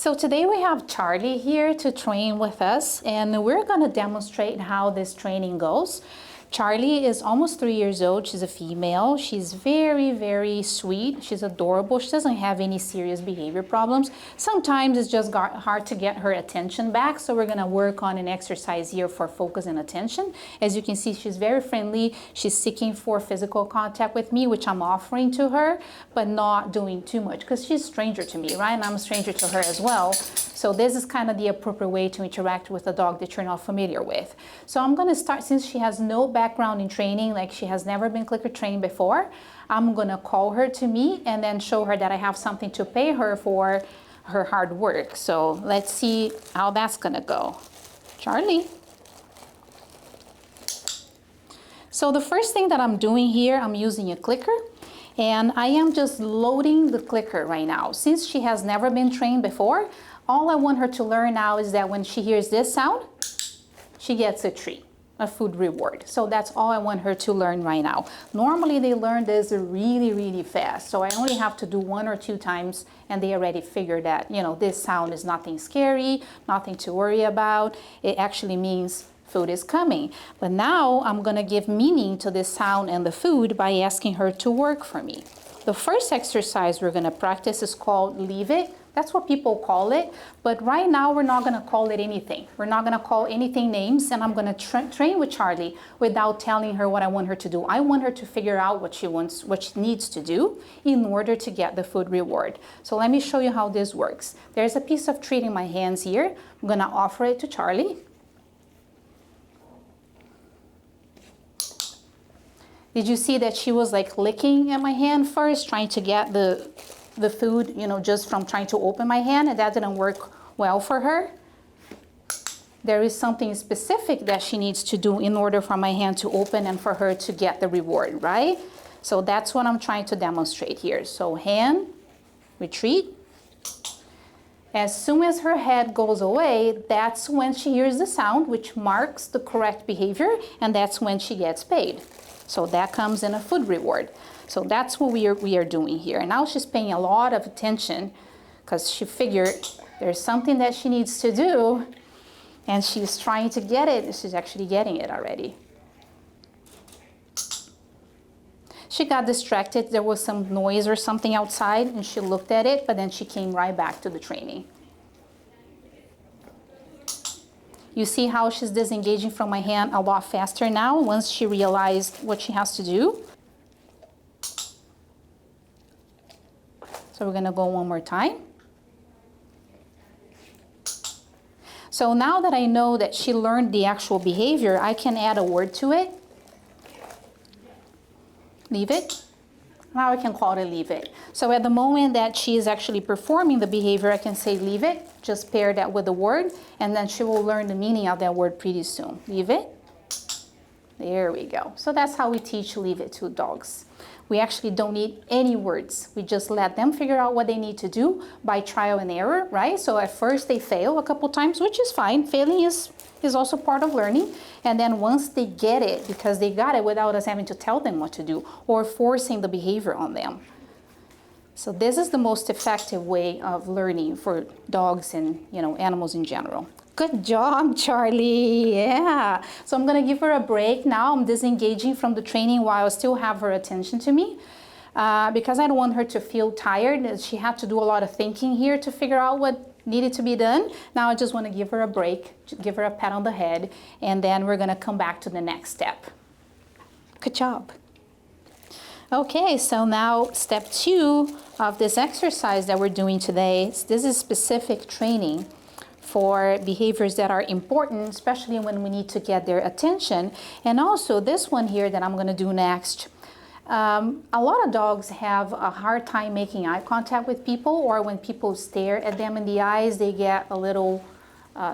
So today we have Charlie here to train with us, and we're going to demonstrate how this training goes. Charlie is almost 3 years old. She's a female. She's very, very sweet. She's adorable. She doesn't have any serious behavior problems. Sometimes it's just hard to get her attention back, so we're going to work on an exercise here for focus and attention. As you can see, she's very friendly. She's seeking for physical contact with me, which I'm offering to her, but not doing too much because she's a stranger to me, right? And I'm a stranger to her as well. So this is kind of the appropriate way to interact with a dog that you're not familiar with. So I'm going to start, since she has no background in training, like she has never been clicker trained before, I'm going to call her to me and then show her that I have something to pay her for her hard work. So let's see how that's going to go. Charlie. So the first thing that I'm doing here, I'm using a clicker. And I am just loading the clicker right now. Since she has never been trained before, all I want her to learn now is that when she hears this sound, she gets a treat, a food reward. So that's all I want her to learn right now. Normally they learn this really, really fast. So I only have to do 1 or 2 times and they already figure that, you know, this sound is nothing scary, nothing to worry about. It actually means food is coming. But now I'm gonna give meaning to this sound and the food by asking her to work for me. The first exercise we're gonna practice is called Leave It. That's what people call it, but right now we're not gonna call it anything. We're not gonna call anything names, and I'm gonna train with Charlie without telling her what I want her to do. I want her to figure out what she wants, what she needs to do in order to get the food reward. So let me show you how this works. There's a piece of treat in my hands here. I'm gonna offer it to Charlie. Did you see that she was like licking at my hand first, trying to get the food, you know, just from trying to open my hand, and that didn't work well for her? There is something specific that she needs to do in order for my hand to open and for her to get the reward, right? So that's what I'm trying to demonstrate here. So hand, retreat. As soon as her head goes away, that's when she hears the sound, which marks the correct behavior, and that's when she gets paid. So that comes in a food reward. So that's what we are doing here. And now she's paying a lot of attention because she figured there's something that she needs to do, and she's trying to get it. She's actually getting it already. She got distracted. There was some noise or something outside, and she looked at it, but then she came right back to the training. You see how she's disengaging from my hand a lot faster now once she realized what she has to do. So we're gonna go one more time. So now that I know that she learned the actual behavior, I can add a word to it. Leave it. Now I can call it leave it. So at the moment that she is actually performing the behavior, I can say leave it, just pair that with the word, and then she will learn the meaning of that word pretty soon. Leave it. There we go. So that's how we teach leave it to dogs. We actually don't need any words. We just let them figure out what they need to do by trial and error, right? So at first they fail a couple times, which is fine. Failing is also part of learning. And then once they get it, because they got it without us having to tell them what to do or forcing the behavior on them. So this is the most effective way of learning for dogs and, you know, animals in general. Good job, Charlie. Yeah. So I'm going to give her a break now. I'm disengaging from the training while I still have her attention to me because I don't want her to feel tired. She had to do a lot of thinking here to figure out what needed to be done. Now I just want to give her a break, give her a pat on the head, and then we're going to come back to the next step. Good job. Okay, so now step 2 of this exercise that we're doing today, this is specific training for behaviors that are important, especially when we need to get their attention. And also this one here that I'm going to do next. A lot of dogs have a hard time making eye contact with people, or when people stare at them in the eyes, they get a little,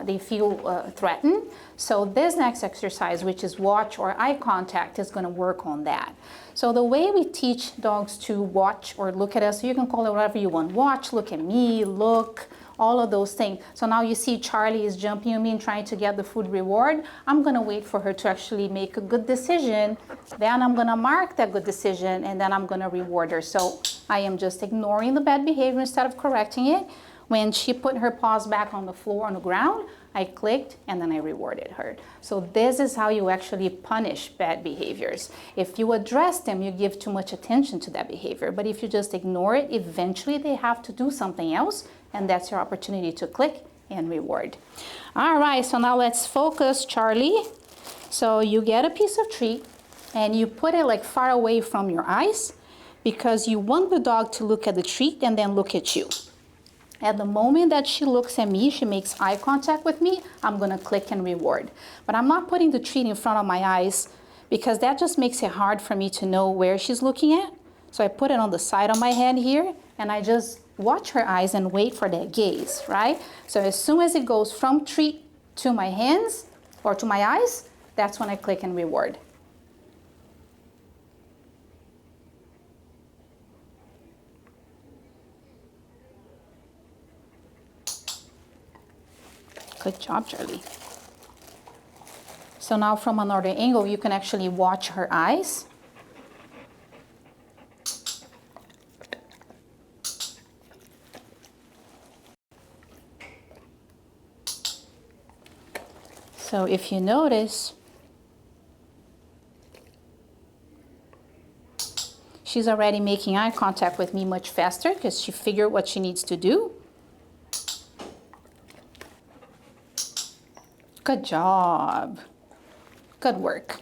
they feel threatened. So this next exercise, which is watch or eye contact, is going to work on that. So the way we teach dogs to watch or look at us, so you can call it whatever you want. Watch, look at me, look, all of those things. So now you see Charlie is jumping on me and trying to get the food reward. I'm gonna wait for her to actually make a good decision. Then I'm gonna mark that good decision, and then I'm gonna reward her. So I am just ignoring the bad behavior instead of correcting it. When she put her paws back on the floor, on the ground, I clicked and then I rewarded her. So this is how you actually punish bad behaviors. If you address them, you give too much attention to that behavior. But if you just ignore it, eventually they have to do something else, and that's your opportunity to click and reward. All right, so now let's focus, Charlie. So you get a piece of treat and you put it like far away from your eyes because you want the dog to look at the treat and then look at you. At the moment that she looks at me, she makes eye contact with me, I'm gonna click and reward. But I'm not putting the treat in front of my eyes because that just makes it hard for me to know where she's looking at. So I put it on the side of my head here and I just watch her eyes and wait for that gaze, right? So as soon as it goes from treat to my hands or to my eyes, that's when I click and reward. Good job, Charlie. So now from another angle, you can actually watch her eyes. So if you notice, she's already making eye contact with me much faster because she figured what she needs to do. Good job. Good work.